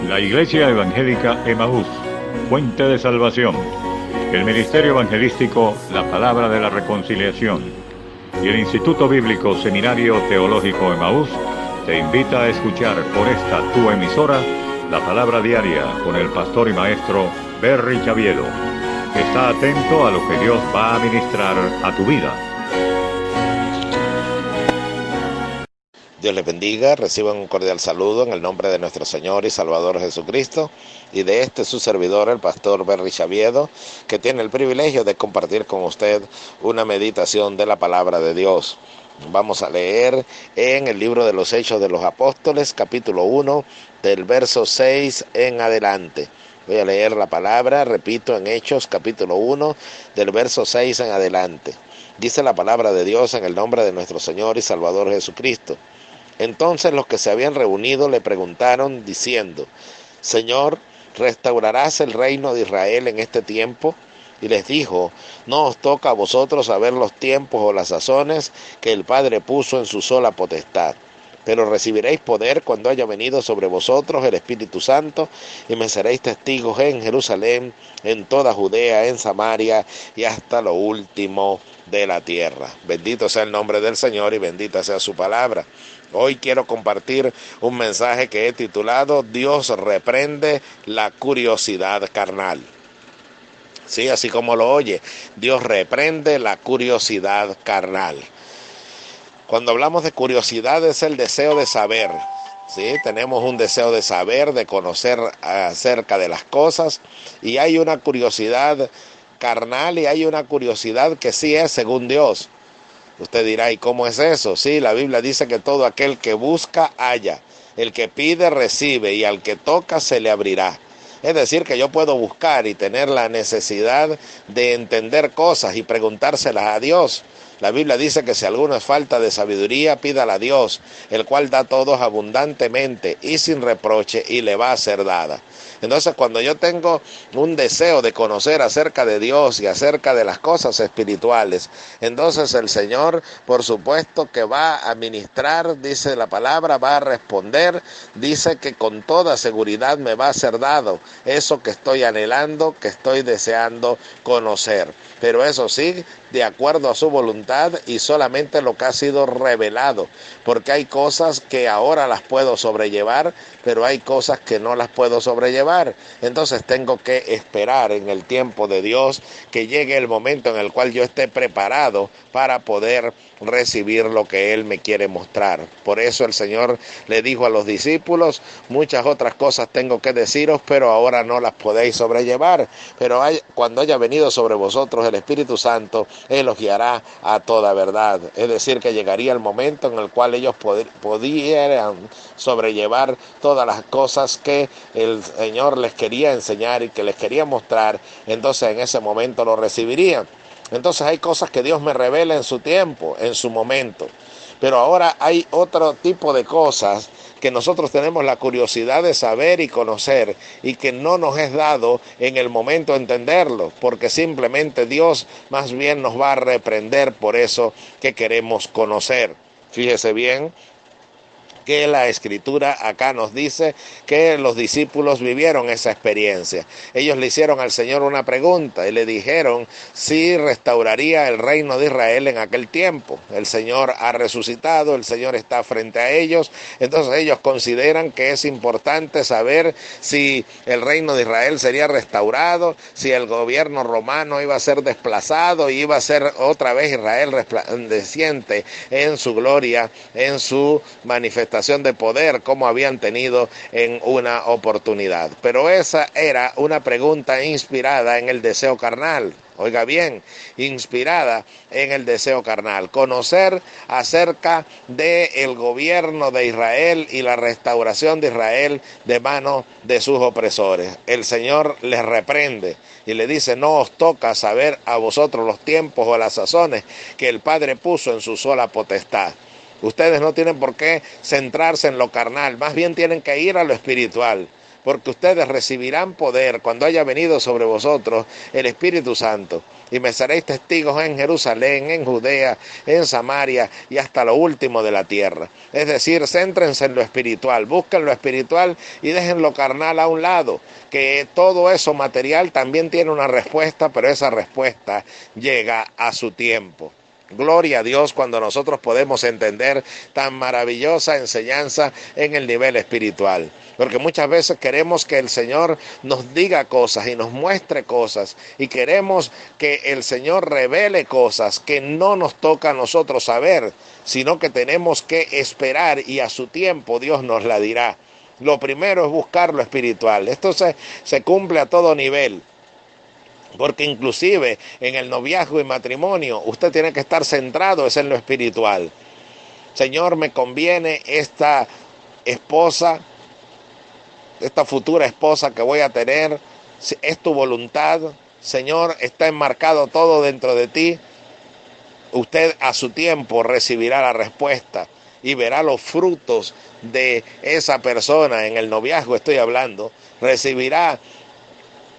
La Iglesia Evangélica Emaús, Fuente de Salvación. El Ministerio Evangelístico La Palabra de la Reconciliación. Y el Instituto Bíblico Seminario Teológico Emaús te invita a escuchar por esta tu emisora la Palabra Diaria con el pastor y maestro Berry Chaviedo. Está atento a lo que Dios va a ministrar a tu vida. Dios les bendiga, reciban un cordial saludo en el nombre de nuestro Señor y Salvador Jesucristo y de su servidor, el pastor Berry Chaviedo, que tiene el privilegio de compartir con usted una meditación de la palabra de Dios. Vamos a leer en el libro de los Hechos de los Apóstoles, capítulo 1, del verso 6 en adelante. Voy a leer la palabra, repito, en Hechos, capítulo 1, del verso 6 en adelante. Dice la palabra de Dios en el nombre de nuestro Señor y Salvador Jesucristo. Entonces los que se habían reunido le preguntaron diciendo: Señor, ¿restaurarás el reino de Israel en este tiempo? Y les dijo: no os toca a vosotros saber los tiempos o las sazones que el Padre puso en su sola potestad. Pero recibiréis poder cuando haya venido sobre vosotros el Espíritu Santo, y me seréis testigos en Jerusalén, en toda Judea, en Samaria y hasta lo último de la tierra. Bendito sea el nombre del Señor y bendita sea su palabra. Hoy quiero compartir un mensaje que he titulado: Dios reprende la curiosidad carnal. Sí, así como lo oye, Dios reprende la curiosidad carnal. Cuando hablamos de curiosidad es el deseo de saber, ¿sí? Tenemos un deseo de saber, de conocer acerca de las cosas, y hay una curiosidad carnal y hay una curiosidad que sí es según Dios. Usted dirá: ¿y cómo es eso? Sí, la Biblia dice que todo aquel que busca, halla. El que pide, recibe, y al que toca, se le abrirá. Es decir, que yo puedo buscar y tener la necesidad de entender cosas y preguntárselas a Dios. La Biblia dice que si alguno es falta de sabiduría, pídala a Dios, el cual da a todos abundantemente y sin reproche, y le va a ser dada. Entonces, cuando yo tengo un deseo de conocer acerca de Dios y acerca de las cosas espirituales, entonces el Señor, por supuesto que va a ministrar, dice la palabra, va a responder, dice que con toda seguridad me va a ser dado eso que estoy anhelando, que estoy deseando conocer. Pero eso sí, de acuerdo a su voluntad y solamente lo que ha sido revelado, porque hay cosas que ahora las puedo sobrellevar, pero hay cosas que no las puedo sobrellevar. Entonces tengo que esperar en el tiempo de Dios que llegue el momento en el cual yo esté preparado para poder recibir lo que Él me quiere mostrar. Por eso el Señor le dijo a los discípulos: muchas otras cosas tengo que deciros, pero ahora no las podéis sobrellevar. Pero cuando haya venido sobre vosotros el Espíritu Santo, Él os guiará a toda verdad. Es decir, que llegaría el momento en el cual ellos podían sobrellevar todas las cosas que el Señor les quería enseñar y que les quería mostrar. Entonces en ese momento lo recibirían. Entonces hay cosas que Dios me revela en su tiempo, en su momento. Pero ahora hay otro tipo de cosas que nosotros tenemos la curiosidad de saber y conocer, y que no nos es dado en el momento entenderlo, porque simplemente Dios más bien nos va a reprender por eso que queremos conocer. Fíjese bien que la Escritura acá nos dice que los discípulos vivieron esa experiencia. Ellos le hicieron al Señor una pregunta y le dijeron si restauraría el reino de Israel en aquel tiempo. El Señor ha resucitado, el Señor está frente a ellos, entonces ellos consideran que es importante saber si el reino de Israel sería restaurado, si el gobierno romano iba a ser desplazado y iba a ser otra vez Israel resplandeciente en su gloria, en su manifestación de poder como habían tenido en una oportunidad. Pero esa era una pregunta inspirada en el deseo carnal. Oiga bien, inspirada en el deseo carnal. Conocer acerca del gobierno de Israel y la restauración de Israel de manos de sus opresores. El Señor les reprende y le dice: no os toca saber a vosotros los tiempos o las sazones que el Padre puso en su sola potestad. Ustedes no tienen por qué centrarse en lo carnal, más bien tienen que ir a lo espiritual. porque ustedes recibirán poder cuando haya venido sobre vosotros el Espíritu Santo. Y me seréis testigos en Jerusalén, en Judea, en Samaria y hasta lo último de la tierra. Es decir, céntrense en lo espiritual, busquen lo espiritual y dejen lo carnal a un lado, que todo eso material también tiene una respuesta, pero esa respuesta llega a su tiempo. Gloria a Dios cuando nosotros podemos entender tan maravillosa enseñanza en el nivel espiritual. Porque muchas veces queremos que el Señor nos diga cosas y nos muestre cosas. Y queremos que el Señor revele cosas que no nos toca a nosotros saber, sino que tenemos que esperar y a su tiempo Dios nos la dirá. Lo primero es buscar lo espiritual. Esto se cumple a todo nivel. Porque inclusive en el noviazgo y matrimonio usted tiene que estar centrado en lo espiritual. Señor, me conviene esta esposa, esta futura esposa que voy a tener, es tu voluntad. Señor, está enmarcado todo dentro de ti. Usted a su tiempo recibirá la respuesta y verá los frutos de esa persona. En el noviazgo estoy hablando, recibirá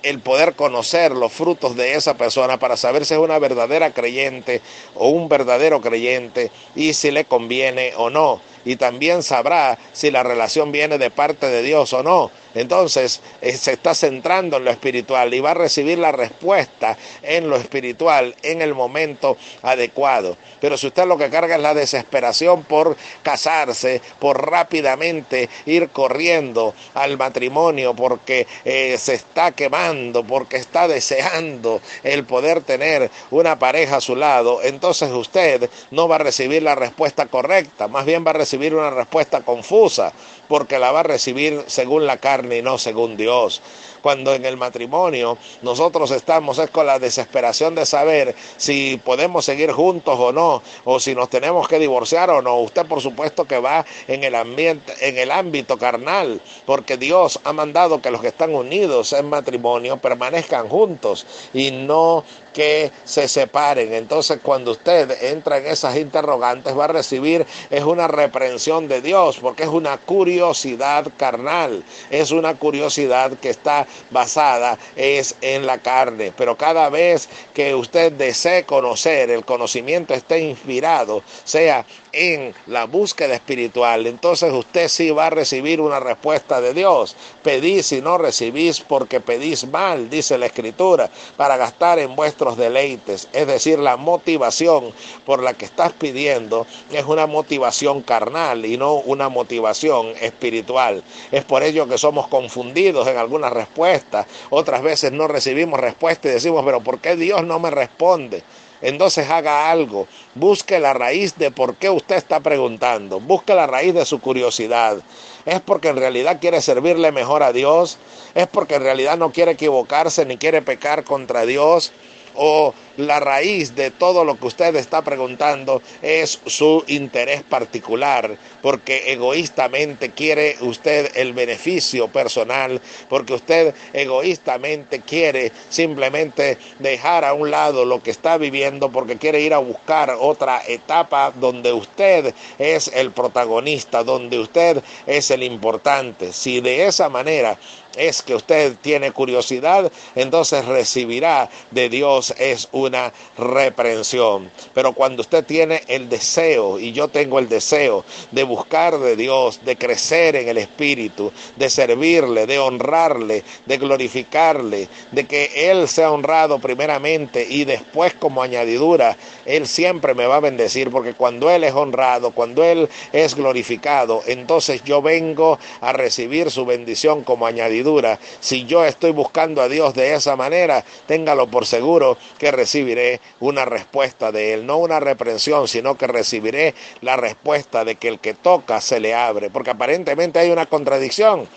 el poder conocer los frutos de esa persona para saber si es una verdadera creyente o un verdadero creyente y si le conviene o no. Y también sabrá si la relación viene de parte de Dios o no. Entonces se está centrando en lo espiritual y va a recibir la respuesta en lo espiritual en el momento adecuado. Pero si usted lo que carga es la desesperación por casarse, por rápidamente ir corriendo al matrimonio porque se está quemando, porque está deseando el poder tener una pareja a su lado, entonces usted no va a recibir la respuesta correcta, más bien va a recibir una respuesta confusa, porque la va a recibir según la carne y no según Dios. Cuando en el matrimonio nosotros estamos es con la desesperación de saber si podemos seguir juntos o no, o si nos tenemos que divorciar o no. Usted por supuesto que va en el ámbito carnal, porque Dios ha mandado que los que están unidos en matrimonio permanezcan juntos y no que se separen. Entonces cuando usted entra en esas interrogantes va a recibir es una reprensión de Dios, porque es una curiosidad carnal, es una curiosidad que está basada en la carne. Pero cada vez que usted desee conocer, el conocimiento esté inspirado, sea en la búsqueda espiritual, entonces usted sí va a recibir una respuesta de Dios. Pedís y no recibís porque pedís mal, dice la Escritura, para gastar en vuestros deleites. Es decir, la motivación por la que estás pidiendo es una motivación carnal y no una motivación espiritual. Es por ello que somos confundidos en algunas respuestas. Otras veces no recibimos respuesta y decimos, pero ¿por qué Dios no me responde? Entonces haga algo, busque la raíz de por qué usted está preguntando, busque la raíz de su curiosidad. ¿Es porque en realidad quiere servirle mejor a Dios? ¿Es porque en realidad no quiere equivocarse ni quiere pecar contra Dios? ¿O la raíz de todo lo que usted está preguntando es su interés particular, porque egoístamente quiere usted el beneficio personal, porque usted egoístamente quiere simplemente dejar a un lado lo que está viviendo porque quiere ir a buscar otra etapa donde usted es el protagonista, donde usted es el importante? Si de esa manera es que usted tiene curiosidad, entonces recibirá de Dios es una reprensión. Pero cuando usted tiene el deseo, y yo tengo el deseo de buscar de Dios, de crecer en el Espíritu, de servirle, de honrarle, de glorificarle, de que Él sea honrado primeramente y después como añadidura, Él siempre me va a bendecir, porque cuando Él es honrado, cuando Él es glorificado, entonces yo vengo a recibir su bendición como añadidura. Si yo estoy buscando a Dios de esa manera, téngalo por seguro que recibiré una respuesta de Él, no una reprensión, sino que recibiré la respuesta de que el que toca se le abre, porque aparentemente hay una contradicción.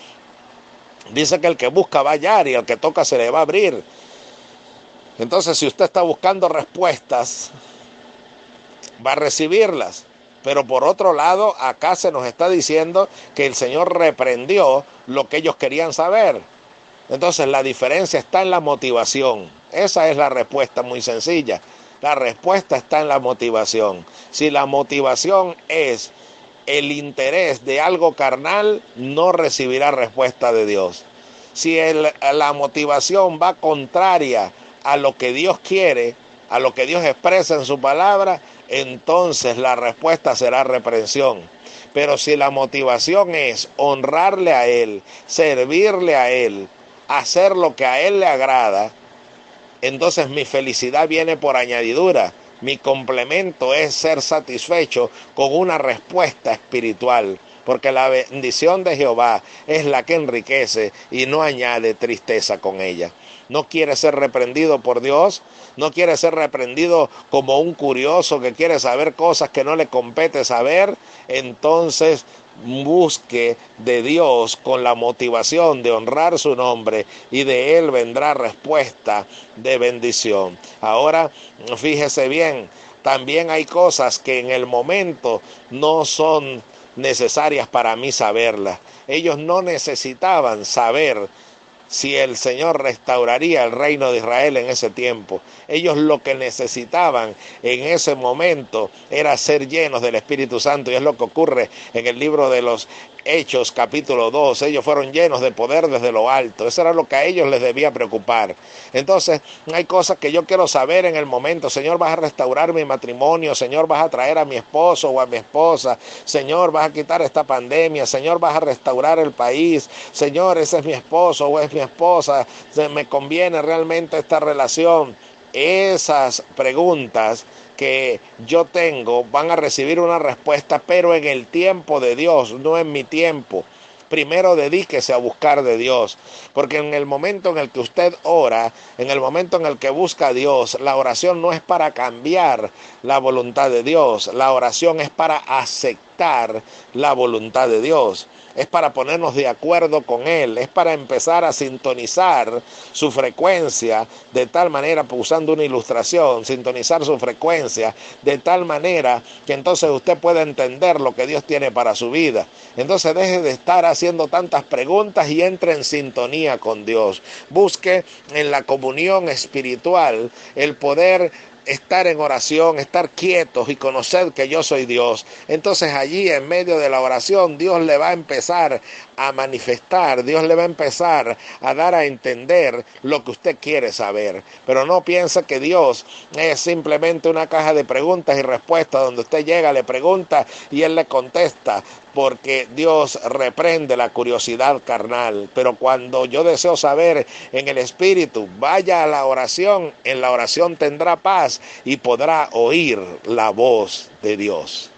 Dice que el que busca va a hallar y el que toca se le va a abrir. Entonces, si usted está buscando respuestas, va a recibirlas. Pero por otro lado, acá se nos está diciendo que el Señor reprendió lo que ellos querían saber. Entonces la diferencia está en la motivación. Esa es la respuesta muy sencilla. La respuesta está en la motivación. Si la motivación es el interés de algo carnal, no recibirá respuesta de Dios. Si la motivación va contraria a lo que Dios quiere, a lo que Dios expresa en su palabra, entonces la respuesta será reprensión. Pero si la motivación es honrarle a Él, servirle a Él, hacer lo que a Él le agrada, entonces mi felicidad viene por añadidura. Mi complemento es ser satisfecho con una respuesta espiritual, porque la bendición de Jehová es la que enriquece y no añade tristeza con ella. No quiere ser reprendido por Dios, no quiere ser reprendido como un curioso que quiere saber cosas que no le compete saber, entonces busque de Dios con la motivación de honrar su nombre y de Él vendrá respuesta de bendición. Ahora, fíjese bien, también hay cosas que en el momento no son necesarias para mí saberlas. Ellos no necesitaban saber si el Señor restauraría el reino de Israel en ese tiempo. Ellos lo que necesitaban en ese momento era ser llenos del Espíritu Santo, y es lo que ocurre en el libro de los Hechos capítulo 2, ellos fueron llenos de poder desde lo alto. Eso era lo que a ellos les debía preocupar. Entonces, hay cosas que yo quiero saber en el momento. Señor, vas a restaurar mi matrimonio. Señor, vas a traer a mi esposo o a mi esposa. Señor, vas a quitar esta pandemia. Señor, vas a restaurar el país. Señor, ese es mi esposo o es mi esposa. ¿Me conviene realmente esta relación? Esas preguntas que yo tengo van a recibir una respuesta, pero en el tiempo de Dios, no en mi tiempo. Primero dedíquese a buscar de Dios, porque en el momento en el que usted ora, en el momento en el que busca a Dios, la oración no es para cambiar la voluntad de Dios, la oración es para aceptar la voluntad de Dios. Es para ponernos de acuerdo con Él, es para empezar a sintonizar su frecuencia de tal manera, usando una ilustración, sintonizar su frecuencia de tal manera que entonces usted pueda entender lo que Dios tiene para su vida. Entonces deje de estar haciendo tantas preguntas y entre en sintonía con Dios. Busque en la comunión espiritual el poder estar en oración, estar quietos y conocer que yo soy Dios. Entonces allí en medio de la oración Dios le va a empezar a manifestar, Dios le va a empezar a dar a entender lo que usted quiere saber. Pero no piense que Dios es simplemente una caja de preguntas y respuestas donde usted llega, le pregunta y Él le contesta, porque Dios reprende la curiosidad carnal. Pero cuando yo deseo saber en el Espíritu, vaya a la oración, en la oración tendrá paz y podrá oír la voz de Dios.